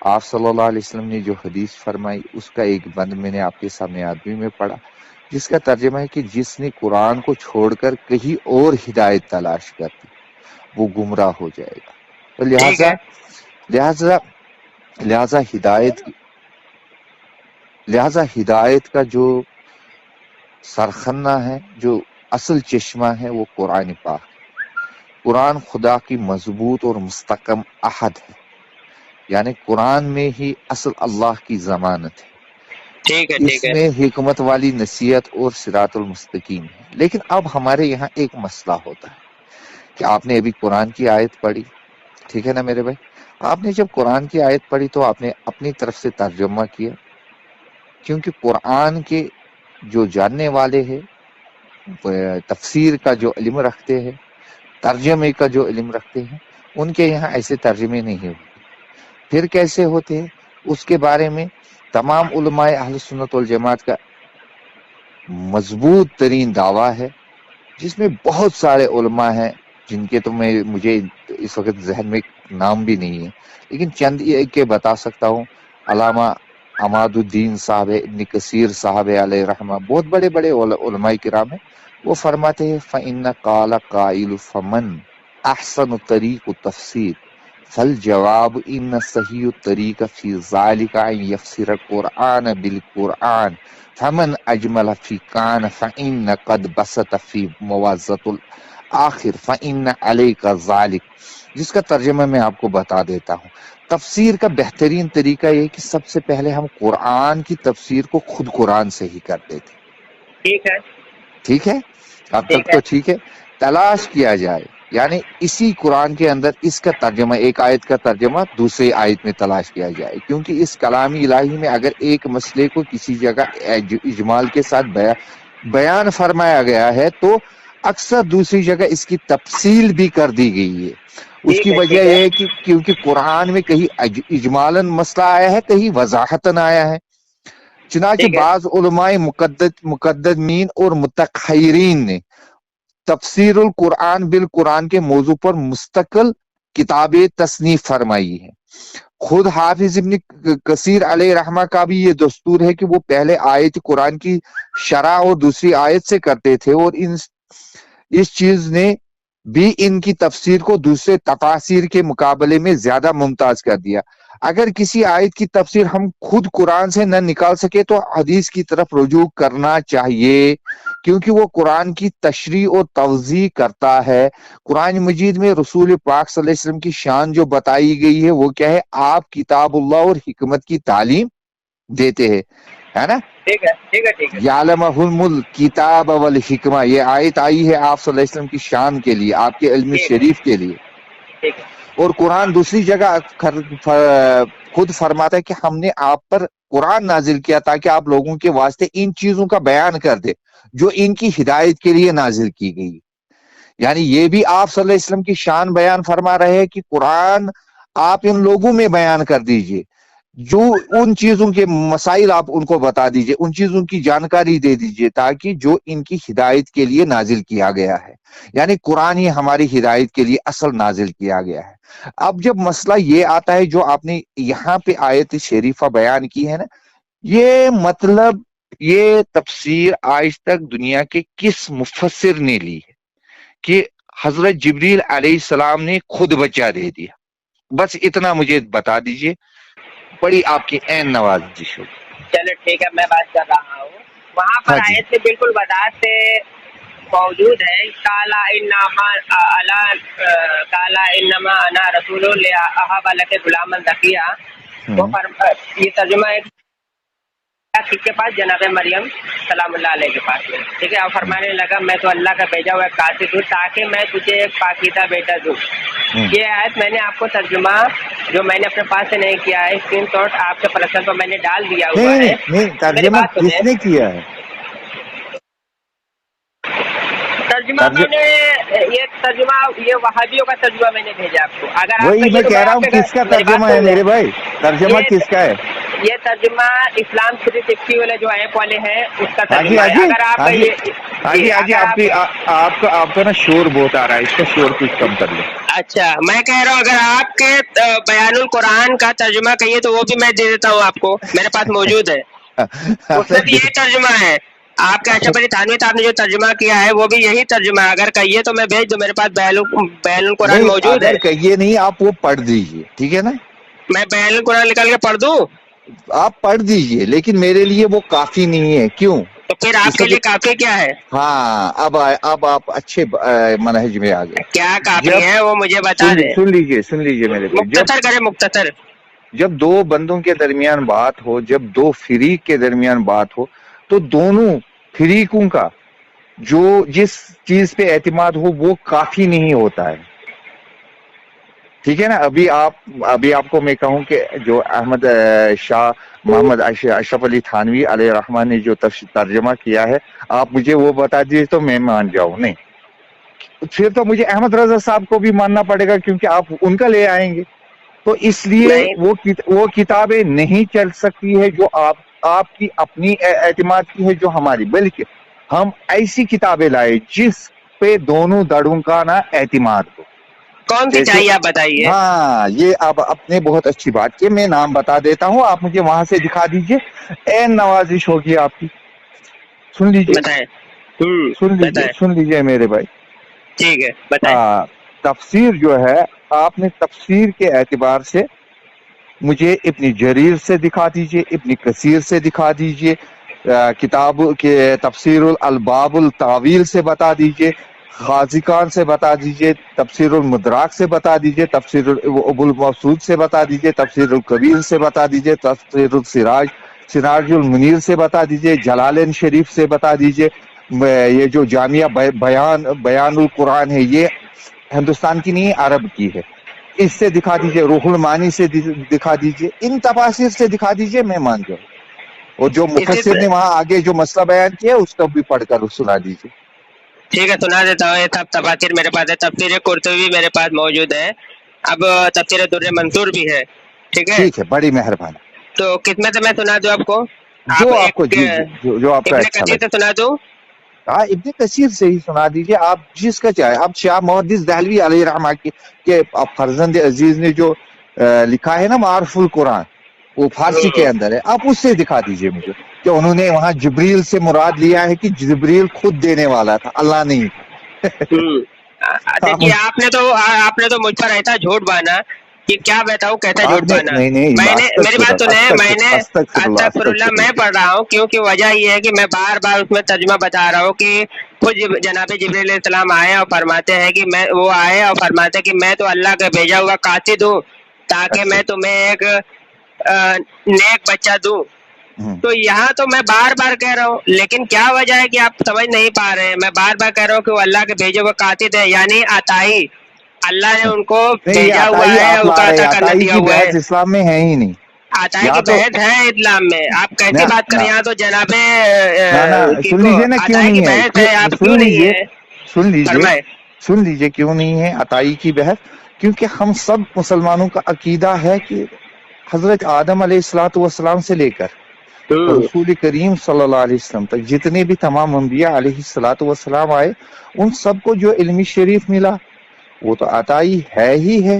آپ صلی اللہ علیہ وسلم نے جو حدیث فرمائی اس کا ایک بند میں نے آپ کے سامنے عربی میں پڑھا، جس کا ترجمہ ہے کہ جس نے قرآن کو چھوڑ کر کہیں اور ہدایت تلاش کر دی وہ گمراہ ہو جائے گا۔ تو ٹھیک ہے لہذا ہدایت کا جو سرخنہ ہے، جو اصل چشمہ ہے، وہ قرآن پاک ہے۔ قرآن خدا کی مضبوط اور مستحکم عہد ہے، یعنی قرآن میں ہی اصل اللہ کی ضمانت ہے، ٹھیک ہے اس ٹھیک ہے میں حکمت والی نصیحت اور صراط المستقیم ہے۔ لیکن اب ہمارے یہاں ایک مسئلہ ہوتا ہے کہ آپ نے ابھی قرآن کی آیت پڑھی، ٹھیک ہے نا میرے بھائی؟ آپ نے جب قرآن کی آیت پڑھی تو آپ نے اپنی طرف سے ترجمہ کیا، کیونکہ قرآن کے جو جاننے والے ہیں، تفسیر کا جو علم رکھتے ہیں، ترجمے کا جو علم رکھتے ہیں، ان کے یہاں ایسے ترجمے نہیں ہوتے۔ پھر کیسے ہوتے ہیں اس کے بارے میں تمام علماء اہل سنت والجماعت کا مضبوط ترین دعویٰ ہے، جس میں بہت سارے علماء ہیں جن کے تو مجھے اس وقت ذہن میں نام بھی نہیں ہے، لیکن چند ایک کے بتا سکتا ہوں۔ علامہ عماد الدین صاحب، ابن کثیر صاحب علیہ رحمہ، بہت بڑے بڑے علماء کرام ہیں، وہ فرماتے ہیں فَإِنَّ قَالَ قَائِلُ فَمَنْ أَحْسَنُ طَرِيقُ التَّفْسِيرِ فَالْجَوَابُ إِنَّ صَحِيحُ الطَّرِيقِ فِي ذَلِكَ أَنْ يَفْسِرَ القرآن بالقرآن فمن اجمل فی کان فإن قد بسط فی موازۃ الآخر فإن علیک ذالک، جس کا ترجمہ میں آپ کو بتا دیتا ہوں۔ تفسیر کا بہترین طریقہ یہ کہ سب سے پہلے ہم قرآن کی تفسیر کو خود قرآن سے ہی کر دیتے، ٹھیک ہے ٹھیک ہے؟ اب تک ٹھیک ہے تو ٹھیک ہے۔ تلاش کیا جائے، یعنی اسی قرآن کے اندر اس کا ترجمہ، ایک آیت کا ترجمہ دوسری آیت میں تلاش کیا جائے، کیونکہ اس کلام الہی میں اگر ایک مسئلے کو کسی جگہ اجمال کے ساتھ بیان فرمایا گیا ہے تو اکثر دوسری جگہ اس کی تفصیل بھی کر دی گئی ہے۔ اس کی وجہ ٹھیک ہے یہ ہے کہ کیونکہ قرآن میں کہیں اجمالاً مسئلہ آیا ہے، کہیں وضاحتاً آیا ہے۔ چنانچہ ٹھیک ہے بعض علماء مقدمین اور متأخرین نے تفسیر القرآن بالقرآن کے موضوع پر مستقل کتابیں تصنیف فرمائی ہیں۔ خود حافظ ابن کثیر علیہ رحمہ کا بھی یہ دستور ہے کہ وہ پہلے آیت قرآن کی شرح اور دوسری آیت سے کرتے تھے، اور اس چیز نے بھی ان کی تفسیر کو دوسرے تفاسیر کے مقابلے میں زیادہ ممتاز کر دیا۔ اگر کسی آیت کی تفسیر ہم خود قرآن سے نہ نکال سکے تو حدیث کی طرف رجوع کرنا چاہیے، کیونکہ وہ قرآن کی تشریح اور توضیح کرتا ہے۔ قرآن مجید میں رسول پاک صلی اللہ علیہ وسلم کی شان جو بتائی گئی ہے وہ کیا ہے؟ آپ کتاب اللہ اور حکمت کی تعلیم دیتے ہیں، ہے نا؟ ٹھیک ہے ٹھیک ہے ٹھیک ہے یعلمہم الکتاب والحکمہ، یہ آیت آئی ہے آپ صلی اللہ علیہ وسلم کی شان کے لیے، آپ کے علم ٹھیک ہے شریف کے لیے۔ ٹھیک ہے اور قرآن دوسری جگہ خود فرماتا ہے کہ ہم نے آپ پر قرآن نازل کیا تاکہ آپ لوگوں کے واسطے ان چیزوں کا بیان کر دے جو ان کی ہدایت کے لیے نازل کی گئی۔ یعنی یہ بھی آپ صلی اللہ علیہ وسلم کی شان بیان فرما رہے ہیں کہ قرآن آپ ان لوگوں میں بیان کر دیجئے، جو ان چیزوں کے مسائل آپ ان کو بتا دیجئے، ان چیزوں کی جانکاری دے دیجئے تاکہ جو ان کی ہدایت کے لیے نازل کیا گیا ہے، یعنی قرآن ہی ہماری ہدایت کے لیے اصل نازل کیا گیا ہے۔ اب جب مسئلہ یہ آتا ہے جو آپ نے یہاں پہ آیت شریفہ بیان کی ہے نا، یہ مطلب یہ تفسیر آج تک دنیا کے کس مفسر نے لی ہے کہ حضرت جبریل علیہ السلام نے خود بچہ دے دیا؟ بس اتنا مجھے بتا دیجئے، بڑی آپ کی عین نوازش ہوگی۔ چلو ٹھیک ہے، میں بات کر رہا ہوں۔ وہاں پر ہاں جی، آیت میں بالکل وضاحت سے موجود ہے کالا انما انا رسول اہب لک غلاما زکیہ۔ وہ یہ ترجمہ ہے کس کے پاس؟ جناب مریم سلام اللہ علیہ کے پاس میں، ٹھیک ہے۔ اور فرمانے لگا میں تو اللہ کا بھیجا ہوا قاصد ہوں تاکہ میں تجھے ایک پاکیزہ بیٹا دوں۔ یہ آیت میں نے آپ کو ترجمہ جو میں نے اپنے پاس سے نہیں کیا ہے، اسکرین شاٹ آپ کے پرسن پر میں نے ڈال دیا ہوا ہے۔ نہیں، میری ترجمہ بات کس سنیں، نے کیا ہے؟ ترجمہ میں نے یہ وہابیوں کا ترجمہ میں نے بھیجا آپ کو۔ اگر آپ وہی کہیے میں تو کہہ میں رہا آپ ہوں کے کس کا میری بات ترجمہ ہے سن لیں۔ میرے بھائی، ترجمہ کس کا ہے؟ یہ ترجمہ اسلام 360 والے جو ایپ والے ہیں اس کا ہاں جی ترجمہ ہاں ہے. جی اگر آپ ہاں جی ہاں جی ہاں جی اگر آپ کا نا شور بہت آ رہا ہے، اس کا شور کچھ کم کر لیں. اچھا میں کہہ رہا ہوں اگر آپ کے بیان القرآن کا ترجمہ کہیے تو وہ بھی میں دے دیتا ہوں آپ کو، میرے پاس موجود ہے. اس میں بھی یہی ترجمہ ہے. آپ کے اشرف علی تھانوی صاحب نے جو ترجمہ کیا ہے وہ بھی یہی ترجمہ ہے. اگر کہیے تو میں بھیج دوں، میرے پاس بیان القرآن نہیں، موجود ہے. اگر کہیے نہیں آپ وہ پڑھ دیجئے، ٹھیک ہے نا؟ میں بیان القرآن نکال کے پڑھ دوں آپ پڑھ دیجئے، لیکن میرے لیے وہ کافی نہیں ہے. کیوں؟ تو پھر آپ اس کے لیے لیے کافی کیا ہے؟ ہاں اب آپ اچھے منہج میں آ گئے. کیا کافی جب ہے وہ مجھے بتا دیں. سن لیجئے میرے بھائی، مختصر کرے مختصر. جب دو بندوں کے درمیان بات ہو، جب دو فریق کے درمیان بات ہو، تو دونوں فریقوں کا جو جس چیز پہ اعتماد ہو وہ کافی نہیں ہوتا ہے. ٹھیک ہے نا؟ ابھی آپ کو میں کہوں کہ جو احمد شاہ محمد اشرف علی تھانوی علیہ الرحمٰن نے جو ترجمہ کیا ہے، آپ مجھے وہ بتا دیجیے تو میں مان جاؤں. نہیں، پھر تو مجھے احمد رضا صاحب کو بھی ماننا پڑے گا، کیونکہ آپ ان کا لے آئیں گے. تو اس لیے نہیں وہ کتابیں نہیں چل سکتی ہے جو آپ کی اپنی اعتماد کی ہے، جو ہماری، بلکہ ہم ایسی کتابیں لائے جس پہ دونوں دڑوں کا نا اعتماد ہو. کون سی جیسے چاہیے آپ بتائیے. ہاں، یہ آپ نے بہت اچھی بات کی. میں نام بتا دیتا ہوں، آپ مجھے وہاں سے دکھا دیجئے. این نوازش ہوگی آپ کی. سن بتائیں. بتائیں. سن لیجئے میرے بھائی. ٹھیک ہے بتائیں. تفسیر جو ہے، آپ نے تفسیر کے اعتبار سے مجھے ابن جریر سے دکھا دیجئے، ابن کثیر سے دکھا دیجئے، کتاب کے تفسیر الباب التاویل سے بتا دیجئے، خازقان سے بتا دیجئے، تفسیر المدراک سے بتا دیجئے، تفسیر ابو الموصود سے بتا دیجئے، تفسیر الکبیر سے بتا دیجئے، تفسیر سراج المنیر سے بتا دیجئے، جلالین شریف سے بتا دیجئے. یہ جو جامعہ بیان القرآن ہے، یہ ہندوستان کی نہیں، عرب کی ہے، اس سے دکھا دیجئے. روح المعانی سے دکھا دیجئے، ان تفاسیر سے دکھا دیجئے، میں مان جاؤں. اور جو مفسر نے وہاں آگے جو مسئلہ بیان کیا اس کو بھی پڑھ کر سنا دیجئے. ٹھیک ہے سنا دیتا ہوں. یہ سب تفاسیر میرے پاس ہے. تفسیر قرطبی میرے پاس موجود ہے. اب تفسیر در منصور بھی ہے. ٹھیک ہے، بڑی مہربانی. تو کس میں سے میں سنا دوں آپ کو؟ جو آپ کو ایک جو آپ کا ابن اچھا کثیر لگے. سے سنا دوں. ہاں، ابن کثیر سے ہی سنا دیجئے، آپ جس کا چاہے. آپ شاہ محدث دہلوی علیہ الرحمہ کے فرزند عزیز نے جو لکھا ہے نا معارف القرآن، وہ فارسی کے اندر ہے، آپ اس سے دکھا دیجئے مجھے کہ انہوں نے وہاں جبریل سے مراد لیا ہے کہ جبریل خود دینے والا تھا، اللہ نہیں. دیکھیے آپ نے تو مجھ پر ایسا جھوٹ بانا کہ کیا بتاؤں کیسا آپ جھوٹ نے بانا. نہیں، میری بات سنیں. میں نے استغفر اللہ میں پڑھ رہا ہوں، کیونکہ وجہ یہ ہے کہ میں بار بار اس میں ترجمہ بتا رہا ہوں کہ خود جناب جبریل علیہ السلام آئے اور فرماتے ہیں کہ وہ آئے اور فرماتے ہیں کہ میں تو اللہ کا بھیجا ہوا قاصد ہوں تاکہ میں تمہیں ایک نیک بچہ دوں. تو یہاں تو میں بار بار کہہ رہا ہوں، لیکن کیا وجہ ہے کہ آپ سمجھ نہیں پا رہے ہیں. میں بار بار کہہ رہا ہوں کہ وہ اللہ کے بھیجے ہوئے قاصد ہے، یعنی عطائی. اللہ نے ان کو نہیں، یہ بھیجا ہوا عطائی ہے، آپ ان لا کا رہے عطا ہیں. کرنا عطائی دیا کی ہوا ہے. بحث اسلام میں ہے ہی نہیں. عطائی کی بحث ہے اسلام میں. آپ کیسی بات کر رہے ہیں؟ یہاں تو جناب سن لیجئے نا کیوں عطائی کی نہیں بحث ہے. آپ سن کیوں نہیں لیجئے ہے فرمائے. سن لیجئے کیوں نہیں ہے عطائی کی بحث. کیونکہ ہم سب مسلمانوں کا عقیدہ ہے کہ حضرت آدم علیہ السلام سے لے کر رسول کریم صلی اللہ علیہ وسلم تک جتنے بھی تمام انبیاء علیہ السلام آئے، ان سب کو جو علم شریف ملا وہ تو عطائی ہے ہی ہے.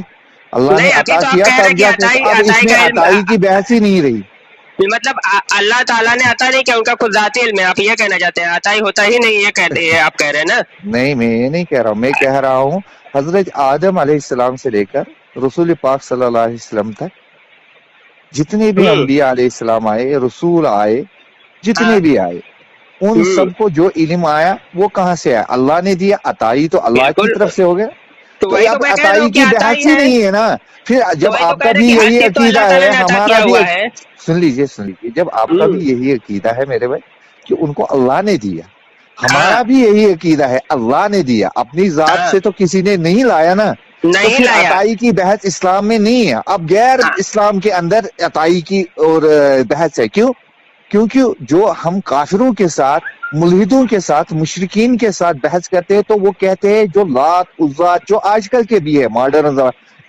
اللہ نے نہیں، ابھی عطا تو آپ کیا کہہ رہے تب کہ جا کے. اب اس عطائی میں کا علم، عطائی کی بحث ہی نہیں رہی. مطلب اللہ تعالیٰ نے عطا نہیں کیا، ان کا خود ذاتی علم ہے. آپ یہ کہنا چاہتے ہیں عطائی ہوتا ہی نہیں، یہ آپ کہہ رہے ہیں نا؟ نہیں، میں یہ نہیں کہہ رہا ہوں. میں کہہ رہا ہوں حضرت آدم علیہ السلام سے لے کر رسول پاک صلی اللہ علیہ وسلم تک جتنے بھی انبیاء علیہ السلام آئے، رسول آئے، جتنے بھی آئے، ان سب کو جو علم آیا وہ کہاں سے آیا؟ اللہ نے دیا. عطائی تو اللہ کی بالکل. طرف سے ہو گیا. تو تو وہی تو اب میں کہہ رہا عطائی ہوں کہ کی عطائی بحث ہی نہیں ہے نا. پھر تو جب وہی تو آپ کہہ کا رہے بھی کہ ہر یہی چیز تو عقیدہ اللہ ہے، تعالیٰ نے عطا ہمارا کیا بھی ہوا ہے. سن لیجئے جب آپ کا بھی یہی عقیدہ ہے میرے بھائی کہ ان کو اللہ نے دیا، ہمارا بھی یہی عقیدہ ہے اللہ نے دیا. اپنی ذات سے تو کسی نے نہیں لایا نا. تو نہیں پھر لایا. عطائی کی بحث اسلام میں نہیں ہے. اب غیر اسلام کے اندر عطائی کی اور بحث ہے. کیوں؟ کیونکہ جو ہم کافروں کے ساتھ، ملحدوں کے ساتھ، مشرکین کے ساتھ بحث کرتے ہیں تو وہ کہتے ہیں جو لات عزا جو آج کل کے بھی ہے ماڈرن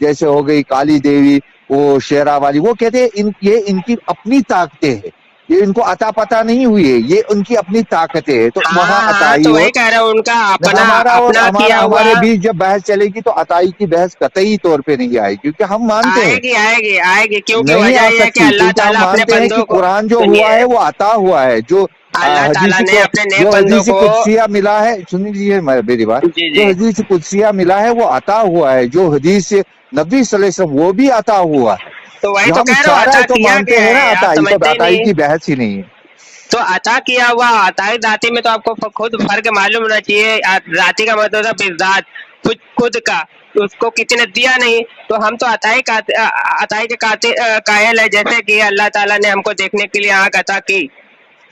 جیسے ہو گئی کالی دیوی، وہ شیرا والی، وہ کہتے ہیں یہ ان کی اپنی طاقتیں ہیں، یہ ان کو عطا پتہ نہیں ہوئی ہے، یہ ان کی اپنی طاقتیں ہیں، تو وہاں ہاں ہاں، عطائی تو اور وہی کہہ رہا ہوں، ان کا اپنا ہمارا اور اپنا کیا ہوا ہمارے بیچ جب بحث چلے گی تو عطائی کی بحث قطعی طور پہ نہیں آئے گی، کیونکہ ہم مانتے آئے ہیں گی آئے گی آئے گی، کیونکہ نہیں وجہ آ یہ ہے کہ سکتی، اللہ کیونکہ ہم تعالیٰ اپنے مانتے ہیں کہ بندوں کو، قرآن جو ہوا سنیے، ہے وہ عطا ہوا ہے، جو اللہ تعالیٰ نے اپنے نیک جو بندوں حدیث کو، قدسیہ ملا ہے، سن لیجیے میری بات، جی جو جی، حدیث قدسیہ ملا ہے وہ عطا ہوا ہے، جو حدیث نبی صلی اللہ علیہ وسلم وہ بھی عطا ہوا ہے، تو وہی جو تو ہم کہہ رہا ہوں، سارا عطا تو کیا مانتے گیا ہیں نا ہے، آپ عطائی، تو سمجھتے ہی عطائی نہیں، کی بحث ہی نہیں ہے۔ تو عطا کیا ہوا عطائی ذاتی میں تو آپ کو خود فرق معلوم ہونا چاہیے، ذاتی کا مطلب ہے بالذات، خود کا، اس کو کسی نے دیا نہیں، تو ہم تو عطائی کے قائل ہے، جیسے کہ اللہ تعالیٰ نے ہم کو دیکھنے کے لیے آنکھ عطا کی،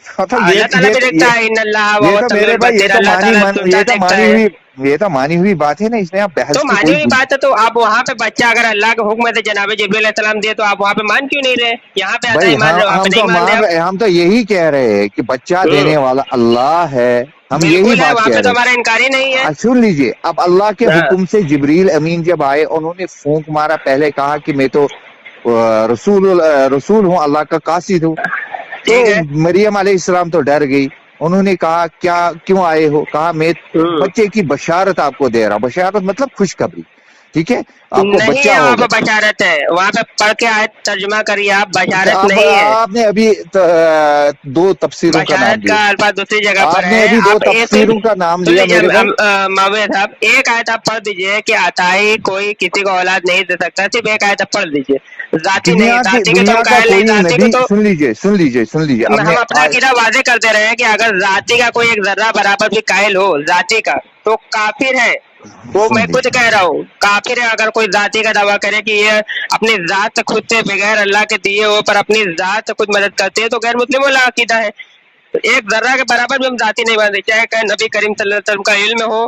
اللہ تعالیٰ بھی دیکھتا ہے، ان اللہ یہ و تو سمیع میرے بھائی، البصیر، اللہ تعالیٰ سنتا دیکھتا ہے، یہ تو مانی ہوئی بات ہے نا، اس میں آپ تو بحث کی مانی کوئی ہوئی بات ہے، تو آپ وہاں پہ بچہ اگر اللہ کے حکم سے جناب جبریل علیہ السلام دیے تو آپ وہاں پہ مان کیوں نہیں رہے؟ یہاں پہ عطائی بھائی مان رہے، وہاں پہ ہم نہیں تو مان رہے مان رہے، آپ، ہم تو یہی کہہ رہے ہیں کہ بچہ دینے والا اللہ ہے، ہم یہی بالکل ہے، بات وہاں کہہ پہ تو رہے ہمارا انکار ہی نہیں ہے، ہیں۔ سن لیجئے، اب اللہ کے ہاں حکم سے جبریل امین جب آئے، انہوں نے پھونک مارا، پہلے کہا کہ میں تو رسول ہوں، اللہ کا قاصد ہوں، تو ٹھیک ہے، مریم علیہ السلام تو ڈر گئی، انہوں نے کہا کیوں آئے ہو؟ کہا میں بچے کی بشارت آپ کو دے رہا ہوں، بشارت مطلب خوشخبری، ٹھیک ہے، آپ کو نہیں بچہ ہے، وہاں ہوگا۔ پہ بشارت ہے، وہاں پہ پڑھ کے آئے ترجمہ کریے آپ، بشارت اب نہیں ہے، آپ نے ابھی دو تفسیروں کا نام بشارت لیا، کا الفاظ دوسری جگہ پر آپ نے ہے، ابھی دو آپ ایک تفسیروں کا نام سن لیا لیجیے میرے بھائی۔ معاویہ صاحب، ایک آیت آپ پڑھ دیجئے کہ عطائی کوئی کسی کو اولاد نہیں دے سکتا، صرف ایک آیت آپ پڑھ دیجئے، ذاتی نہیں، ذاتی کے تو ہم دنیا کا قائل نہیں، کوئی ذاتی کے نبی، تو سن لیجئے اب ہم اپنا عقیدہ واضح کرتے رہے ہیں کہ اگر ذاتی کا کوئی ایک ذرہ برابر بھی قائل ہو ذاتی کا تو کافر ہے، وہ سن میں خود لیجئے کہہ رہا ہوں کافر ہے، اگر کوئی ذاتی کا دعویٰ کرے کہ یہ اپنی ذات خود سے بغیر اللہ کے دیے ہو پر اپنی ذات سے خود مدد کرتے ہیں تو غیر مسلم والا عقیدہ ہے، تو ایک ذرہ کے برابر بھی ہم ذاتی نہیں مانتے، چاہے کہ نبی کریم صلی اللہ علیہ وسلم کا علم ہو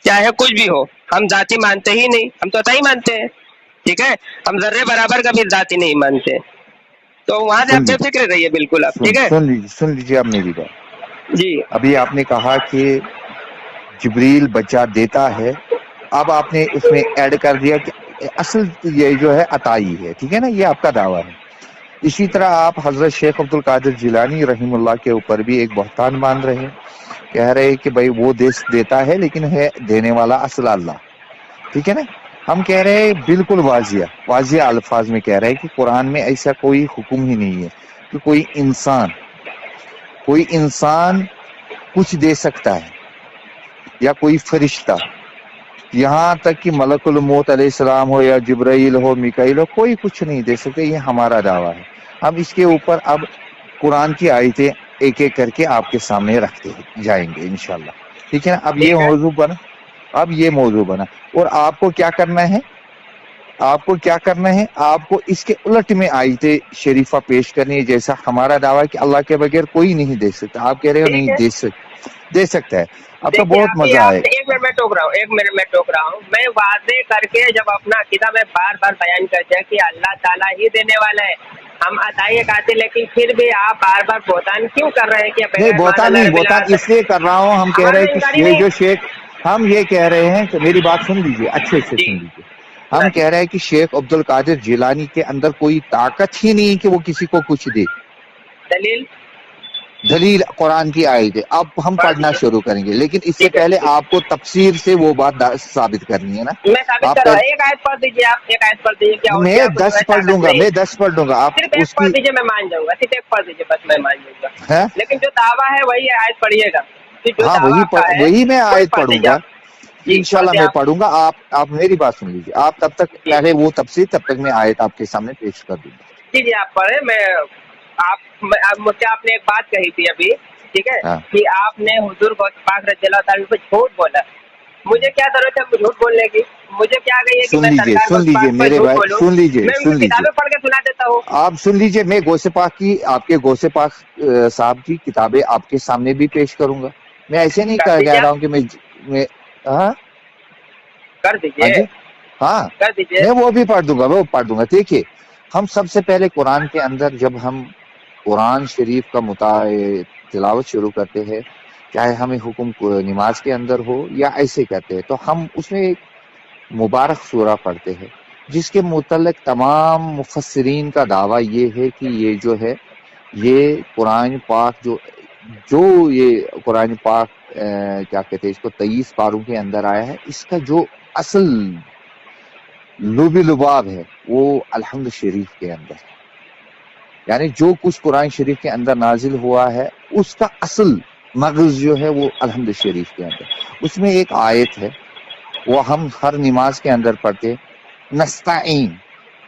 چاہے کچھ بھی ہو، ہم ذاتی مانتے ہی نہیں، ہم تو عطائی مانتے ہیں، ٹھیک ہے، ہم ذرے برابر کا بھی ذاتی نہیں مانتے، تو وہاں سے آپ بے فکر رہیے بالکل آپ، ٹھیک ہے، سن لیجئے اب میری بات، جی ابھی آپ نے کہا کہ جبریل بچہ دیتا ہے، اب آپ نے اس میں ایڈ کر دیا کہ اصل یہ جو ہے عطائی ہے، ٹھیک ہے نا، یہ آپ کا دعویٰ ہے۔ اسی طرح آپ حضرت شیخ عبد القادر جیلانی رحم اللہ کے اوپر بھی ایک بہتان باندھ رہے ہیں، کہہ رہے کہ بھائی وہ دیتا ہے لیکن ہے دینے والا اصل اللہ، ٹھیک ہے نا، ہم کہہ رہے ہیں بالکل واضح الفاظ میں کہہ رہے ہیں کہ قرآن میں ایسا کوئی حکم ہی نہیں ہے کہ کوئی انسان کچھ دے سکتا ہے یا کوئی فرشتہ، یہاں تک کہ ملک الموت علیہ السلام ہو یا جبرائیل ہو میکائیل ہو، کوئی کچھ نہیں دے سکتے، یہ ہمارا دعویٰ ہے۔ ہم اس کے اوپر اب قرآن کی آیتیں ایک ایک کر کے آپ کے سامنے رکھتے جائیں گے انشاءاللہ، ٹھیک ہے نا، اب ٹھیک ہے، یہ موضوع بنا، اور آپ کو کیا کرنا ہے، آپ کو اس کے الٹ میں آیتیں شریفہ پیش کرنی ہے، جیسا ہمارا دعویٰ ہے کہ اللہ کے بغیر کوئی نہیں دے سکتا، آپ کہہ رہے ہو ٹھیک نہیں ہے، دے سکتا ہے، اب تو دیکھیے بہت ابھی مزہ آپ آئے گا۔ ایک منٹ میں ٹوک رہا ہوں، میں واضح کر کے جب اپنا عقیدہ میں بار بار بیان کرتے ہیں کہ اللہ تعالیٰ ہی دینے والا ہے، ہم عطائی قاتل، لیکن پھر بھی آپ بار بار بہتان کیوں کر رہے ہیں کہ نہیں، بغیر مان بہتان اللہ نہیں، رب بہتان اس العالمین، لیے کر رہا ہوں، ہم کہہ رہے ہمارا ہیں تو کہ انکار ہی یہ نہیں جو ہے، شیخ، ہم یہ کہہ رہے ہیں کہ میری بات سن لیجئے، اچھے سے جی سن لیجئے، ہم کہہ رہے ہیں کہ شیخ عبد القادر جیلانی کے اندر کوئی طاقت ہی نہیں کہ وہ کسی کو کچھ دے، دلیل دلیل قرآن کی آیت ہے، اب ہم پڑھ پڑھنا دیجیے، شروع کریں گے، لیکن اس سے ٹھیک ہے، پہلے آپ کو تفسیر سے وہ بات ثابت کرنی ہے نا، میں ثابت آپ کر رہا ہوں، پہلے، ایک آیت پڑھ دیجیے، آپ ایک آیت پڑھ دیجیے، کیا ہو میں گیا کچھ 10 پڑھ لوں طاقت گا، نہیں، آپ صرف ایک اس پڑھ کی دیجیے، میں مان جاؤں گا، صرف ایک پڑھ دیجیے بس، میں مان جاؤں گا، ہے، لیکن جو دعویٰ ہے وہی آیت پڑھیے گا، کہ جو ہاں دعویٰ آپ کا ہے وہی میں وہی آیت پڑھ پڑھوں دیجیے گا، آپ، جی پڑھ انشاءاللہ دیں میں آپ، پڑھوں گا، آپ میری بات سن لیجیے، آپ تب تک جی پہلے وہ تفسیر، تب تک میں آیت آپ کے سامنے پیش کر دوں گا۔ جی جی آپ پڑھیں، مجھ سے آپ نے ایک بات کہی تھی ابھی، ٹھیک ہے، ہاں، کہ آپ نے حضور پاک رضی اللہ تعالیٰ کو جھوٹ بولا، مجھے کیا ضرورت ہے جھوٹ بولنے کی، مجھے کیا گئی ہے کہ میں سرکار سن لیجیے پاک پر میرے جھوٹ بھائی، بولوں، میں ان کی سن لیجیے، کتابیں پڑھ کے سنا دیتا ہوں، آپ سن لیجیے، میں غوث پاک کی، آپ کے غوث پاک صاحب کی کتابیں آپ کے سامنے بھی پیش کروں گا، میں ایسے نہیں کر کہہ دیجیے رہا آپ، ہوں کہ میں ہاں کر ہاں دیجیے جی، ہاں، کر دیجیے، میں وہ بھی پڑھ دوں گا، دیکھیے، ہم سب سے پہلے قرآن کے اندر جب ہم قرآن شریف کا تلاوت شروع کرتے ہیں، چاہے ہمیں حکم نماز کے اندر ہو یا ایسے کرتے ہیں، تو ہم اس میں ایک مبارک سورہ پڑھتے ہیں جس کے متعلق تمام مفسرین کا دعویٰ یہ ہے کہ یہ جو ہے یہ قرآن پاک جو یہ قرآن پاک کیا کہتے ہیں اس کو 23 پاروں کے اندر آیا ہے، اس کا جو اصل لب لباب ہے وہ الحمد شریف کے اندر ہے. یعنی جو کچھ قرآن شریف کے اندر نازل ہوا ہے اس کا اصل مغز جو ہے وہ الحمد شریف کے اندر. اس میں ایک آیت ہے وہ ہم ہر نماز کے اندر پڑھتے، نستعین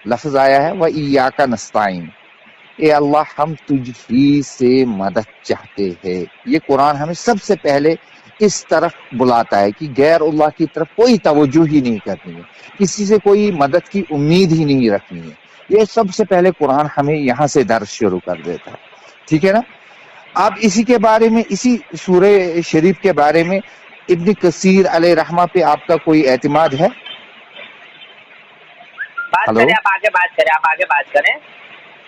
لفظ آیا ہے، وَإِيَّاكَ نستعین، اے اللہ ہم تجھ ہی سے مدد چاہتے ہیں. یہ قرآن ہمیں سب سے پہلے اس طرف بلاتا ہے کہ غیر اللہ کی طرف کوئی توجہ ہی نہیں کرنی ہے، کسی سے کوئی مدد کی امید ہی نہیں رکھنی ہے. یہ سب سے پہلے قرآن ہمیں یہاں سے درس شروع کر دیتا ہے. ٹھیک ہے نا؟ اب اسی کے بارے میں، اسی سورہ شریف کے بارے میں ابن کثیر علیہ رحمہ پہ آپ کا کوئی اعتماد ہے؟ بات ہلو، کریں، آپ آگے بات کریں.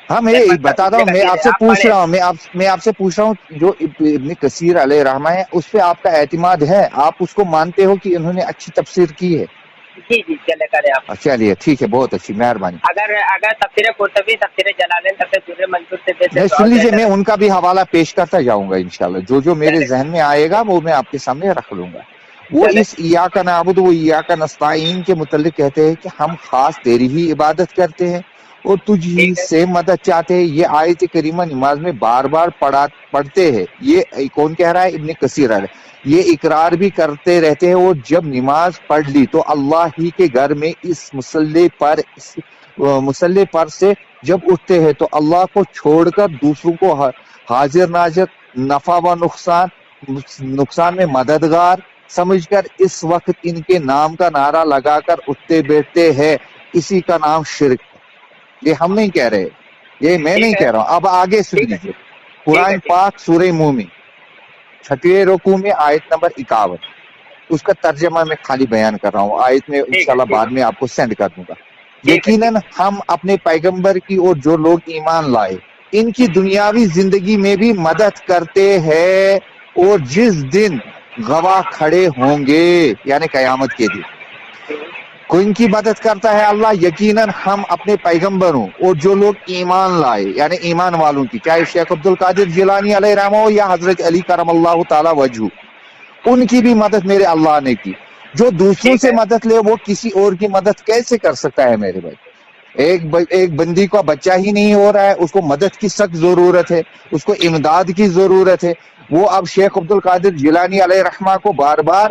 ہاں میں بتا رہا ہوں، میں آپ سے پوچھ رہا ہوں، میں آپ سے پوچھ رہا ہوں جو ابن کثیر علیہ رحمہ ہے اس پہ آپ کا اعتماد ہے؟ آپ اس کو مانتے ہو کہ انہوں نے اچھی تفسیر کی ہے؟ جی چلے کریں آپ. چلیے ٹھیک ہے، بہت اچھی، مہربانی. اگر تفسیر قرطبی، تفسیر جلالین، تفسیر در منصور سے میں سن لیجیے، میں ان کا بھی حوالہ پیش کرتا جاؤں گا انشاءاللہ، جو میرے ذہن میں آئے گا وہ میں آپ کے سامنے رکھ لوں گا. وہ اس ایاک نعبد و ایاک نستعین کے متعلق کہتے ہیں کہ ہم خاص تیری ہی عبادت کرتے ہیں اور تجھ ہی سے مدد چاہتے ہیں. یہ آیت کریمہ نماز میں بار بار پڑھتے ہیں. یہ کون کہہ رہا ہے؟ ابن کثیر علیہ. یہ اقرار بھی کرتے رہتے ہیں، اور جب نماز پڑھ لی تو اللہ ہی کے گھر میں اس مصلی پر سے جب اٹھتے ہیں تو اللہ کو چھوڑ کر دوسروں کو حاضر ناظر، نفع و نقصان میں مددگار سمجھ کر اس وقت ان کے نام کا نعرہ لگا کر اٹھتے بیٹھتے ہیں. اسی کا نام شرک ہے. یہ ہم نہیں کہہ رہے، یہ میں نہیں کہہ رہا ہوں. اب آگے سن لیجیے، قرآن پاک سورہ مومن 6ویں رکوع میں آیت نمبر 51، اس کا ترجمہ میں خالی بیان کر رہا ہوں. آیت میں انشاءاللہ بعد میں آپ کو سینڈ کر دوں گا. یقیناً ہم اپنے پیغمبر کی اور جو لوگ ایمان لائے ان کی دنیاوی زندگی میں بھی مدد کرتے ہیں، اور جس دن گواہ کھڑے ہوں گے یعنی قیامت کے دن کوئی ان کی مدد کرتا ہے اللہ. یقیناً ہم اپنے پیغمبروں اور جو لوگ ایمان لائے یعنی ایمان والوں کی، چاہے شیخ عبد القادر جیلانی علیہ رحمہ ہو یا حضرت علی کرم اللہ تعالی وجہ، ان کی بھی مدد میرے اللہ نے کی. جو دوسروں سے مدد لے وہ کسی اور کی مدد کیسے کر سکتا ہے میرے بھائی؟ ایک بندی کا بچہ ہی نہیں ہو رہا ہے، اس کو مدد کی سخت ضرورت ہے، اس کو امداد کی ضرورت ہے. وہ اب شیخ عبد القادر جیلانی علیہ رحمہ کو بار بار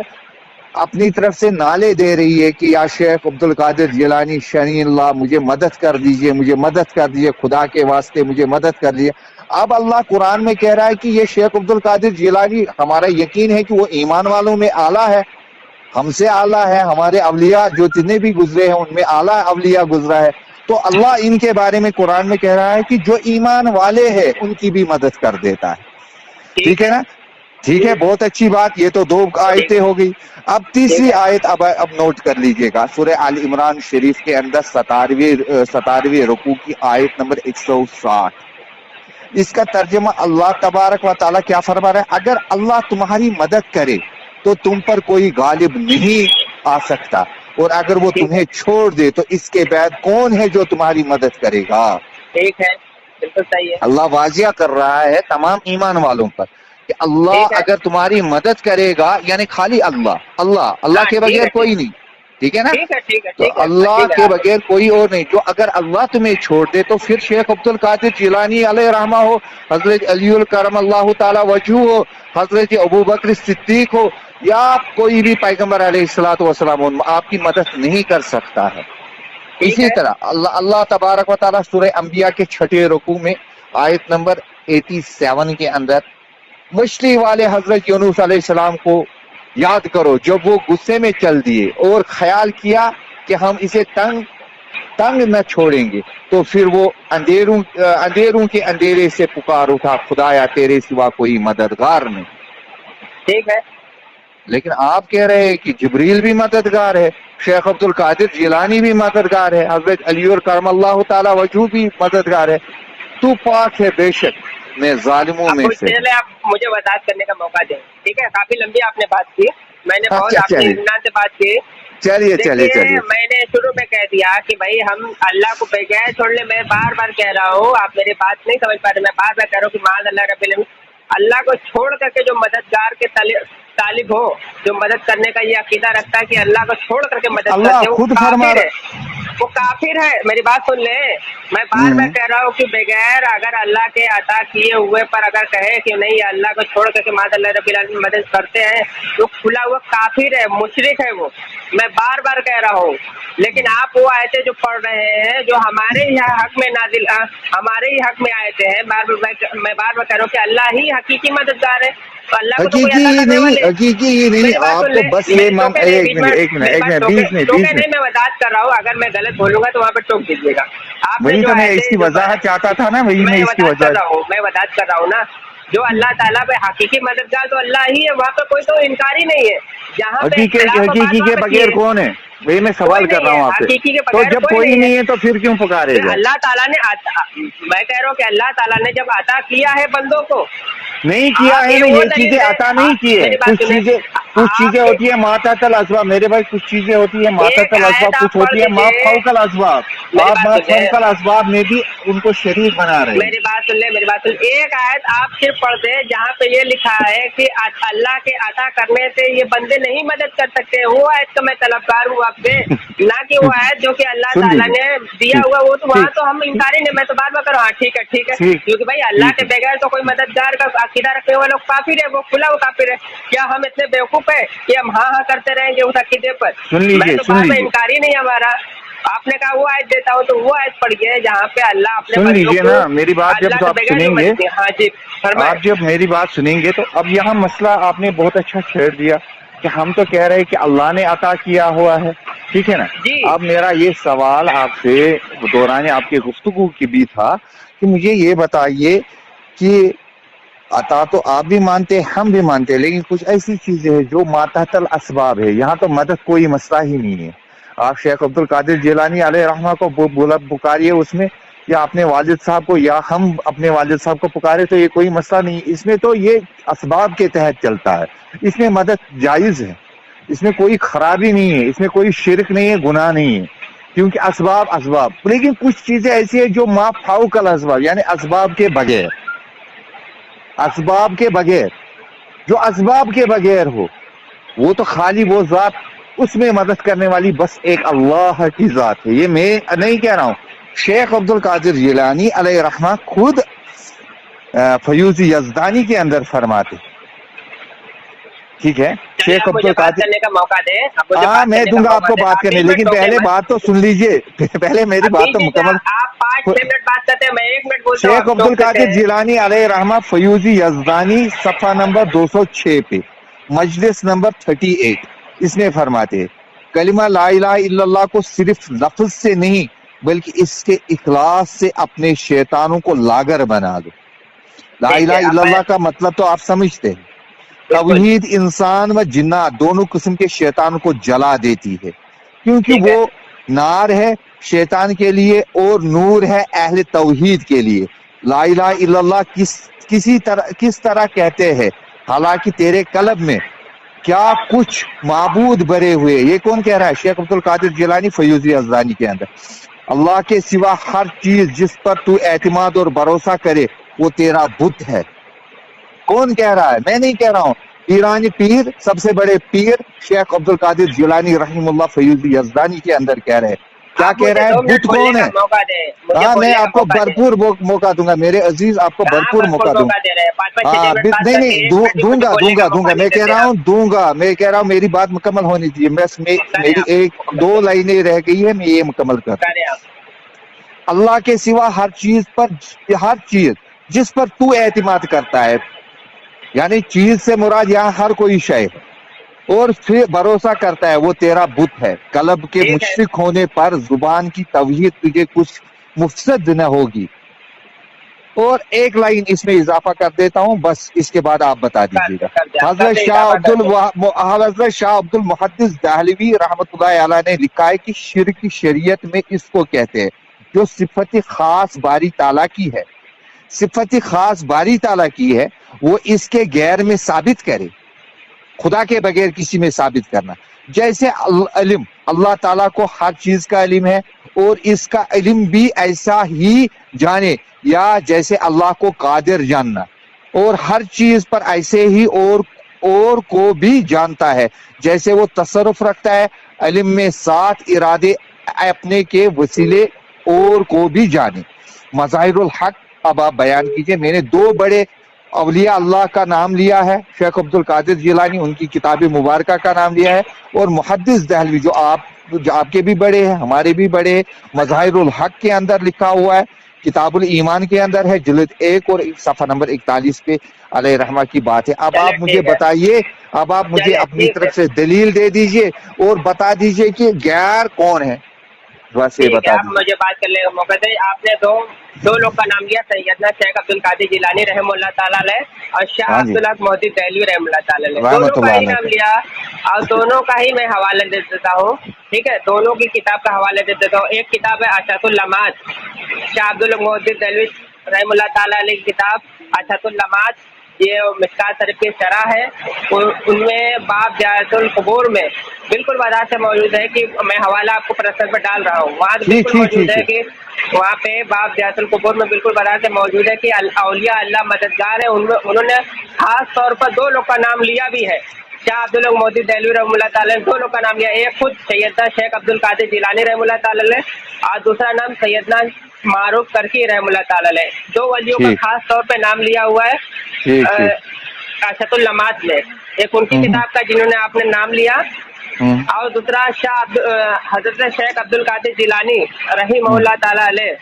اپنی طرف سے نعرے دے رہی ہے کہ یا شیخ عبد القادر جیلانی شرعی اللہ مجھے مدد کر دیجئے، مجھے مدد کر دیجئے، خدا کے واسطے مجھے مدد کر دیجئے. اب اللہ قرآن میں کہہ رہا ہے کہ یہ شیخ عبد القادر جیلانی، ہمارا یقین ہے کہ وہ ایمان والوں میں اعلیٰ ہے، ہم سے اعلیٰ ہے، ہمارے اولیاء جو جتنے بھی گزرے ہیں ان میں اعلیٰ اولیاء گزرا ہے. تو اللہ ان کے بارے میں قرآن میں کہہ رہا ہے کہ جو ایمان والے ہیں ان کی بھی مدد کر دیتا ہے. ٹھیک ہے نا؟ ٹھیک ہے، بہت اچھی بات. یہ تو 2 آیتیں ہو گئی. اب تیسری آیت اب نوٹ کر لیجئے گا، سورہ آل عمران شریف کے اندر 17ویں رکوع کی آیت نمبر 160. اس کا ترجمہ اللہ تبارک و تعالیٰ کیا فرما رہا ہے؟ اگر اللہ تمہاری مدد کرے تو تم پر کوئی غالب نہیں آ سکتا، اور اگر وہ تمہیں چھوڑ دے تو اس کے بعد کون ہے جو تمہاری مدد کرے گا؟ ٹھیک ہے، بالکل صحیح ہے. اللہ واضح کر رہا ہے تمام ایمان والوں پر کہ اللہ اگر تمہاری مدد کرے گا یعنی خالی اللہ کے بغیر کوئی نہیں. ٹھیک ہے نا؟ تو اللہ کے بغیر کوئی اور نہیں. جو اگر اللہ تمہیں چھوڑ دے تو پھر شیخ عبد القادر جیلانی علیہ رحمہ ہو، حضرت علی کرم اللہ تعالی وجہ ہو، حضرت ابوبکر صدیق ہو، یا کوئی بھی پیغمبر علیہ الصلوۃ والسلام ہو، آپ کی مدد نہیں کر سکتا ہے. اسی طرح اللہ تبارک و تعالیٰ سورہ انبیاء کے 6ویں رکوع میں آیت نمبر 87 کے اندر مچھلی والے حضرت یونس علیہ السلام کو یاد کرو جب وہ غصے میں چل دیے اور خیال کیا کہ ہم اسے تنگ نہ چھوڑیں گے، تو پھر وہ اندھیروں کے اندھیرے سے پکار اٹھا، خدایا تیرے سوا کوئی مددگار نہیں. ٹھیک ہے، لیکن آپ کہہ رہے ہیں کہ جبریل بھی مددگار ہے، شیخ عبد القادر جیلانی بھی مددگار ہے، حضرت علی کرم اللہ تعالی وجہ بھی مددگار ہے. تو پاک ہے بے شک، میں ظالموں آپ میں کو سے چلے آپ مجھے وضاحت کرنے کا موقع دیں، ٹھیک ہے؟ کافی لمبی آپ نے بات کی، میں نے بہت اچھا آپ نے چلیے اطمینان سے بات کی۔ چلیے چلیے دیکھیے چلیے میں نے شروع میں کہہ دیا کہ بھائی ہم اللہ کو بغیر چھوڑنے، میں بار بار کہہ رہا ہوں، آپ میری بات نہیں سمجھ پا رہے، میں بار بار کہہ رہا ہوں کہ معاذ اللہ رب العالمین، اللہ کو چھوڑ کر کے جو مددگار کے طالب ہو، جو مدد کرنے کا یہ عقیدہ رکھتا ہے کہ اللہ کو چھوڑ کر کے مدد اللہ کرتے ہیں، وہ خود فرما کافر ہے، رہا وہ کافر ہے۔ میری بات سن لیں، میں بار بار کہہ رہا ہوں کہ بغیر اگر اللہ کے عطا کیے ہوئے پر اگر کہے کہ نہیں اللہ کو چھوڑ کر کے معاذ اللہ رب العالمین مدد کرتے ہیں، تو کھلا ہوا کافر ہے، مشرک ہے وہ، میں بار بار کہہ رہا ہوں۔ لیکن آپ وہ آیتیں جو پڑھ رہے ہیں جو ہمارے ہی حق میں نازل، ہمارے ہی حق میں آیتیں ہیں، میں بار بار کہہ رہا ہوں کہ اللہ ہی حقیقی مددگار ہے، تو اللہ کو تو کوئی حقیقی عطا ہی کرنے نہیں، والے۔ حقیقی ہی نہیں، میری بات آپ سن کو لیں، بس یہ میرے ٹوکے نہیں، بیچ میں ایک میری منٹ بات بیچ ٹوکے میں نہیں، میں وضاحت کر رہا ہوں، اگر میں غلط بولوں گا تو وہاں پہ ٹوک دیجیے گا۔ آپ نے وہی جو تو میں اس کی آیتیں وضاحت چاہتا تھا نا، وہی میں میں اس کی وضاحت کر وضاحت رہا ہوں، میں وضاحت کر رہا ہوں نا، جو اللہ تعالیٰ پہ حقیقی مددگار تو اللہ ہی ہے، وہاں پہ کوئی تو انکار ہی نہیں ہے، جہاں پہ اختلاف و بات حقیقی وہاں کے پہ کی بغیر ہے، کون ہے؟ وہی میں کوئی سوال کر نہیں رہا ہے، ہوں آپ سے، حقیقی کے تو بغیر جب کوئی کوئی نہیں ہے۔ نہیں ہے تو پھر کیوں پکارے پھر جائے؟ اللہ تعالیٰ نے میں کہہ رہا ہوں کہ اللہ تعالیٰ نے جب عطا کیا ہے بندوں کو، نہیں کیا آپ ہے نا، وہ یہ دلیل چیزیں دیں، عطا نہیں کی ہے، میری بات سنیں، کچھ چیزیں آپ ہوتی ہیں ماتحت الاسباب، میرے بھائی کچھ چیزیں ہوتی ہیں ماتحت ایک آیت الاسباب، کچھ آپ پڑھ ہوتی ہے ما دیجئے، فوق الاسباب، میری آپ بات ما سن لیں، فوق الاسباب میں بھی ان کو شریک بنا رہے ہیں۔ میری بات سن لیں، میری بات سن لیں، ایک آیت آپ صرف پڑھ دیں جہاں پہ یہ لکھا ہے کہ اللہ کے عطا کرنے سے یہ بندے نہیں مدد کر سکتے، وہ آیت کا میں طلبگار ہوں آپ سے، نہ کہ وہ آیت جو کہ اللہ سن تعالیٰ لیجیے، نے دیا ٹھیک ہوا، وہ تو وہاں ٹھیک تو ہم انکاری نہیں، میں تو بار بار کروں، ہاں ٹھیک ہے ٹھیک ہے، ٹھیک کیونکہ بھائی اللہ ٹھیک کے ہے، بغیر تو کوئی مددگار کا عقیدہ رکھنے والے لوگ کافر ہے، وہ کھلا وہ کافر ہے۔ کیا ہم اتنے بیوقوف ہیں کہ ہم ہاں ہاں کرتے رہیں گے اس عقیدے پر؟ میں تو سن بار بار لیجیے، انکاری نہیں ہمارا، آپ نے کہا وہ آیت دیتا ہوں تو وہ آیت پڑھیے جہاں پہ اللہ اپنے سن بندوں لیجیے کو نا میری بات، جب اللہ کے آپ بغیر نہیں سنیں گے، مدد کی۔ ہاں جی فرمائیں۔ آپ جب میری بات سنیں گے تو اب یہاں مسئلہ آپ نے بہت اچھا چھیڑ دیا کہ ہم تو کہہ رہے ہیں کہ اللہ نے عطا کیا ہوا ہے، ٹھیک ہے نا؟ جی اب میرا یہ سوال آپ سے دوران آپ کے گفتگو کی بھی تھا کہ مجھے یہ بتائیے کہ عطا تو آپ بھی مانتے ہیں، ہم بھی مانتے ہیں، لیکن کچھ ایسی چیزیں ہیں جو ماتحت الاسباب ہے، یہاں تو مدد کوئی مسئلہ ہی نہیں ہے۔ آپ شیخ عبد القادر جیلانی علیہ رحمہ کو پکاریے اس میں، یا اپنے والد صاحب کو، یا ہم اپنے والد صاحب کو پکارے، تو یہ کوئی مسئلہ نہیں، اس میں تو یہ اسباب کے تحت چلتا ہے، اس میں مدد جائز ہے، اس میں کوئی خرابی نہیں ہے، اس میں کوئی شرک نہیں ہے، گناہ نہیں ہے، کیونکہ اسباب، لیکن کچھ چیزیں ایسی ہیں جو ما فوق الاسباب، یعنی اسباب کے بغیر، جو اسباب کے بغیر ہو، وہ تو خالی وہ ذات، اس میں مدد کرنے والی بس ایک اللہ کی ذات ہے۔ یہ میں نہیں کہہ رہا ہوں، شیخ عبد القادر جیلانی علیہ رحمہ خود فیوض یزدانی کے اندر فرماتے، ٹھیک ہے؟ چلے شیخ آپ عبد مجھے بات القادر، کرنے کا موقع دیں، آپ مجھے ہاں بات میں کرنے کا دوں گا آپ موقع کو دیں، بات آپ کرنے، بیچ میں لیکن ٹوکے پہلے مت، بات تو سن لیجئے، پہلے میری اب بات تو بیچ میں مکمل۔ آپ 5-6 منٹ بات کرتے ہیں، میں 1 منٹ بولتا ہوں شیخ آپ عبد ٹوک دیتے القادر ہیں۔ جیلانی علیہ رحمہ فیوضی یزدانی صفحہ نمبر 206 پہ، مجلس نمبر 38، اس میں فرماتے ہیں کلمہ لا الہ الا اللہ کو صرف لفظ سے نہیں بلکہ اس کے اخلاص سے اپنے شیطانوں کو لاگر بنا دو۔ لا ٹھیک الہ ہے، اب الا میں اللہ کا مطلب تو آپ سمجھتے ہیں، بالکل توحید انسان و جنات دونوں قسم کے شیطان کو جلا دیتی ہے، کیونکہ ٹھیک ہے، وہ نار ہے شیطان کے لیے اور نور ہے اہل توحید کے لیے۔ لا الہ الا اللہ کس طرح کہتے ہیں حالانکہ تیرے قلب میں کیا کچھ معبود بھرے ہوئے، یہ کون کہہ رہا ہے؟ شیخ عبد القادر جیلانی فیوضی ازدانی کے اندر، اللہ کے سوا ہر چیز جس پر تو اعتماد اور بھروسہ کرے وہ تیرا بت ہے۔ کون کہہ رہا ہے؟ میں نہیں کہہ رہا ہوں، پیرانی پیر، سب سے بڑے پیر شیخ عبد القادر جیلانی رحمہ اللہ فیوضی یزدانی کے اندر کہہ رہے ہیں۔ کیا آپ کہہ مجھے رہا ہے؟ 2 منٹ بت بولنے کون کا ہے؟ موقع دیں، مجھے ہاں میں بولنے کا آپ کو موقع دیں، بھرپور موقع دوں گا میرے عزیز، آپ کو کہاں بھرپور بھرپور موقع دوں موقع دے رہے ہیں؟ 5-5 6 ہاں منٹ بات نہیں کر کے نہیں 1 منٹ بھی دوں مجھے گا بولنے کا موقع نہیں میں کہہ دیتے رہا آپ۔ ہوں میں کہہ رہا ہوں میری بات مکمل ہونی چاہیے، بس کریں میری آپ، 2 لائنیں رہ گئی ہے، میں یہ مکمل کر دوں۔ کریں آپ۔ اللہ کے سوا ہر چیز جس پر تو اعتماد کرتا ہے، یعنی چیز سے مراد یہاں ہر کوئی شے ہے، اور پھر بھروسہ کرتا ہے، وہ تیرا بت ہے۔ قلب کے ٹھیک ہے، مشرک ہونے پر زبان کی توحید تجھے کچھ مفسد نہ ہوگی۔ اور ایک لائن اس میں اضافہ کر دیتا ہوں، بس اس کے بعد آپ بتا دیجیے گا۔ کر دیں آپ، کر حضرت دیں شاہ اضافہ کر دیں۔ عبد المحدث دہلوی رحمۃ اللہ علیہ نے لکھا ہے کہ شرک شریعت میں اس کو کہتے ہیں جو صفت خاص باری تعالیٰ کی ہے۔ صفت خاص باری تعالیٰ کی ہے وہ اس کے غیر میں ثابت کرے، خدا کے بغیر کسی میں ثابت کرنا. جیسے علم، اللہ تعالیٰ کو ہر چیز کا علم ہے اور اس کا علم بھی ایسا ہی جانے، یا جیسے اللہ کو قادر جاننا اور ہر چیز پر ایسے ہی اور کو بھی جانتا ہے، جیسے وہ تصرف رکھتا ہے علم میں ساتھ ارادے اپنے کے وسیلے اور کو بھی جانے. مظاہر الحق اب آپ بیان کیجئے. میں نے دو بڑے اولیاء اللہ کا نام لیا ہے، شیخ عبد القادر جیلانی، ان کی کتاب مبارکہ کا نام لیا ہے، اور محدث دہلوی جو آپ کے بھی بڑے ہیں، ہمارے بھی بڑے ہیں، مظاہر الحق کے اندر لکھا ہوا ہے، کتاب الایمان کے اندر ہے، جلد 1 اور صفحہ نمبر 41 پہ علیہ رحمہ کی بات ہے. اب آپ مجھے بتائیے، اب آپ مجھے اپنی طرف سے دلیل دے دیجئے اور بتا دیجئے کہ غیر کون ہے، بس یہ بتا آپ مجھے بات کرنے کا موقع دیں. آپ نے دو لوگ کا نام لیا، سیدنا شیخ عبد القادر جیلانی رحمہ اللہ تعالیٰ علیہ اور شاہ عبدالحق محدث دہلوی رحمہ اللہ تعالیٰ علیہ، دونوں کا ہی نام لیا اور دونوں کا ہی میں حوالہ دے دیتا ہوں. ٹھیک ہے، دونوں کی کتاب کا حوالہ دے دیتا ہوں. ایک کتاب ہے اشاۃ اللمات، شاہ عبدالحق محدث دہلوی رحمہ اللہ تعالیٰ علیہ کی کتاب اشاۃ اللمات، یہ مشکات شریف کی شرح ہے. ان میں باب زیارت القبور میں بالکل وضاحت سے موجود ہے کہ میں حوالہ آپ کو پرسنل پر ڈال رہا ہوں، وہاں بالکل موجود ہے کہ وہاں پہ باب زیارت القبور میں بالکل وضاحت سے موجود ہے کہ اولیاء اللہ مددگار ہیں. انہوں نے خاص طور پر دو لوگ کا نام لیا بھی ہے. شاہ عبدالحق محدث دہلوی رحمہ اللہ تعالیٰ نے دو لوگ کا نام لیا، ایک خود سیدنا شیخ عبد القادر جیلانی رحمہ اللہ تعالیٰ نے اور دوسرا نام سیدنا معروف کرکی رحمہ اللہ تعالیٰ نے. دو ولیوں کا خاص طور پہ نام لیا ہوا ہے اشاۃ اللمات میں. ایک ان کی کتاب کا جنہوں نے آپ نے نام لیا، اور دوسرا حضرت شیخ عبد القادر جیلانی رحمہ اللہ تعالیٰ علیہ،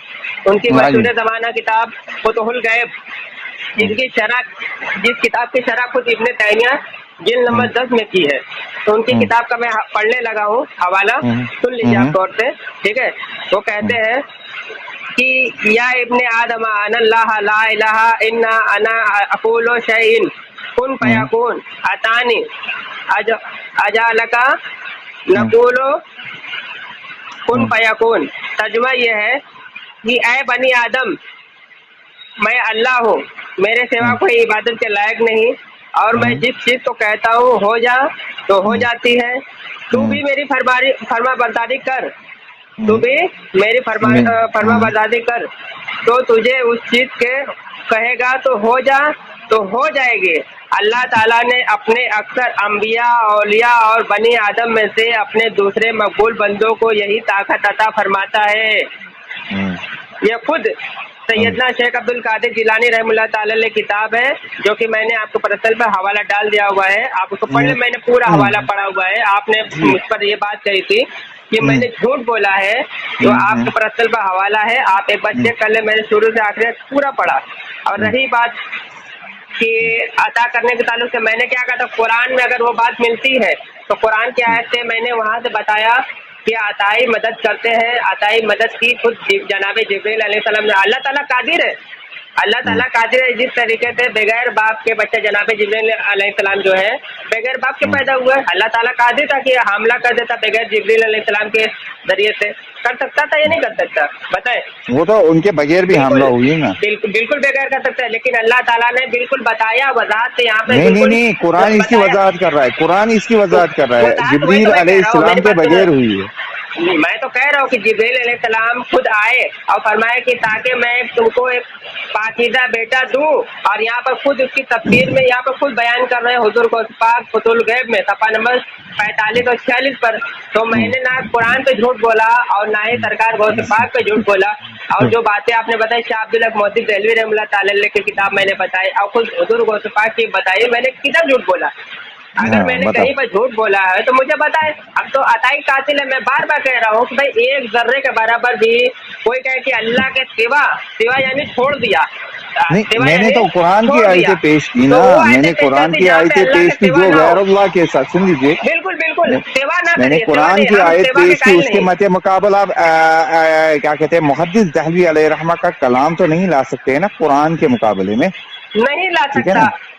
ان کی مشہور زمانہ کتاب فتح الغیب، جس کتاب کی شرح خود ابن تیمیہ جلد نمبر 10 میں کی ہے. تو ان کی کتاب کا میں پڑھنے لگا ہوں، حوالہ سن لیجیے آپ طور سے. ٹھیک ہے، وہ کہتے ہیں کہ یا ابن آدم انا اللہ لا الہ الا انا اقول شیء کن فیکون اتانی اجالکا نقول کن فیکون. ترجمہ یہ ہے کہ اے بنی آدم، میں اللہ ہوں، میرے سوا کوئی عبادت کے لائق نہیں، اور میں جس چیز کو کہتا ہوں ہو جا تو ہو جاتی ہے. تو بھی میری فرما برداری کر، تو بھی میری فرما برداری کر، تو تجھے اس چیز کے کہے گا تو ہو جا تو ہو جائے گی. اللہ تعالیٰ نے اپنے اکثر انبیاء، اولیاء اور بنی آدم میں سے اپنے دوسرے مقبول بندوں کو یہی طاقت عطا فرماتا ہے. یہ خود سیدنا شیخ عبد القادر جیلانی رحمہ اللہ تعالیٰ علیہ کتاب ہے، جو کہ میں نے آپ کو پرسنل پر حوالہ ڈال دیا ہوا ہے، آپ اس کو پڑھ لیں. میں نے پورا حوالہ پڑھا ہوا ہے. آپ نے مجھ پر یہ بات کہی تھی کہ میں نے جھوٹ بولا ہے، تو آپ کو پرسنل پر حوالہ ہے، آپ ایک بار چیک کر لیں. میں نے شروع سے آخر پورا پڑھا. اور رہی بات کہ عطا کرنے کے تعلق سے، میں نے کیا کہا تھا، قرآن میں اگر وہ بات ملتی ہے تو قرآن کی آیت سے میں نے وہاں سے بتایا کہ عطائی مدد کرتے ہیں. عطائی مدد کی خود جناب جبریل علیہ السلام نے. اللہ تعالیٰ قادر ہے، اللہ تعالیٰ قادر ہے. جس طریقے سے بغیر باپ کے بچے جناب جبریل علیہ السلام جو ہے بغیر باپ کے پیدا ہوئے، اللہ تعالیٰ قادر تھا کہ حاملہ کر دیتا بغیر جبریل علیہ السلام کے ذریعے سے. کر سکتا تھا یا نہیں کر سکتا بتائیں؟ وہ تو ان کے بغیر بھی حاملہ ہوئی نا، بالکل بغیر کر سکتا ہے. لیکن اللہ تعالیٰ نے بالکل بتایا وضاحت سے یہاں پہ. نہیں، قرآن اس کی وضاحت کر رہا ہے، قرآن اس کی وضاحت کر رہا ہے، جبریل علیہ السلام کے بغیر ہوئی ہے. میں تو کہہ رہا ہوں کہ جبریل علیہ السلام خود آئے اور فرمائے کہ تاکہ میں تم کو ایک پاکیزہ بیٹا دوں. اور یہاں پر خود اس کی تفسیر میں یہاں پر خود بیان کر رہے ہیں حضور کو پاک فتح الغیب میں صفحہ نمبر 45 اور 46 پر. تو میں نے نہ قرآن پہ جھوٹ بولا اور نہ ہی سرکار غوث پاک پہ جھوٹ بولا. اور جو باتیں آپ نے بتائی شاہ عبدالحق محدث دہلوی رحمہ اللہ تعالیٰ علیہ کی کتاب میں نے بتائی اور خود حضور غوث پاک کی بتائی، میں نے کدھر جھوٹ بولا؟ اگر میں نے کہیں پر جھوٹ بولا ہے تو مجھے بتائے. اب تو عطائی قاتل ہے. میں بار بار کہہ رہا ہوں کہ بھائی ایک ذرے کے برابر بھی کوئی کہے کہ اللہ کے سوا یعنی چھوڑ دیا. میں نے تو قرآن کی آیتیں پیش کی نا، میں نے قرآن کی آیتیں پیش کی جو غیر اللہ کے ساتھ. سن لیجیے، بالکل سوا نہ، میں نے قرآن کی آیت پیش کی، اس کے مد مقابلہ کیا کہتے ہیں محدث دہلوی علیہ رحمہ کا کلام تو نہیں لا سکتے نا قرآن کے مقابلے میں، نہیں لا سکتا.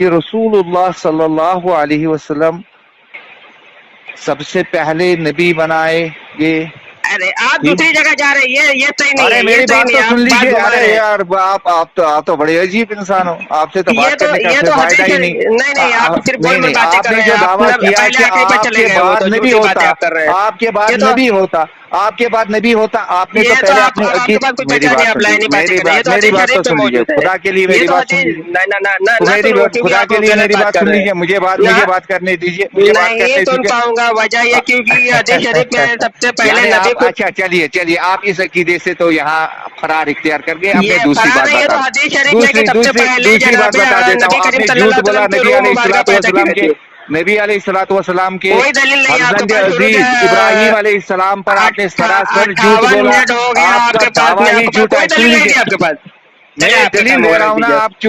کہ رسول اللہ صلی اللہ علیہ وسلم سب سے پہلے نبی بنائے گئے. ارے آپ دوسری جگہ جا رہے ہیں, یہ صحیح نہیں ہے. ارے میری بات تو سن لیجیے. ارے یار آپ تو بڑے عجیب انسان ہو, آپ سے تو بات کرنے کا کوئی فائدہ ہی نہیں. نہیں, آپ صرف بول بول باتیں آپ کر نے رہے جو ہیں. دعویٰ کیا کہ آپ کے بعد نبی ہوتا, آپ کے بعد نبی ہوتا, آپ کے بعد نبی ہوتا, آپ نے تو پہلے اپنی عقید. میری بات سن لیجیے, میری بات تو سن لیجیے, خدا کے لیے میری بات سن لیجیے, خدا کے لیے میری بات سن لیجیے. مجھے بات کرنے دیجیے, مجھے بات کرنے نہیں سن دیجیے. پاؤں گا, وجہ یہ کیونکہ حدیث شریف میں سب سے پہلے یعنی نبی آپ, اچھا چلیے آپ اس عقیدے سے تو یہاں فرار اختیار کر گئے. یہ ہمیں دوسری فرار بات نہیں ہے تو بتا, حدیث شریف میں کہ سب سے پہلے دوسری بات جناب بتا دیتا ہوں. نبی آپ کریم نے صلی جھوٹ اللہ علیہ بولا وسلم کی نبی روح علیہ مبارکہ الصلوۃ پیدا کی والسلام گئی کے, تھی. نبی علیہ الصلوۃ والسلام کے کوئی دلیل نہیں آپ کے فرزند پاس. شروع عزیز ابراہیم علیہ السلام پر آپ نے سراسر جھوٹ 58 بولا. منٹ ہو گیا آپ آپ کا کے پاس میں, دعویٰ آپ ہی کے پاس جھوٹا کوئی ہے. سن دلیل نہیں لیجیے, تھی آپ کے پاس. میں چلے آپ کا دلیل کام دے ہوگا رہا رکھ ہوں نا, دیجیے. آپ چپ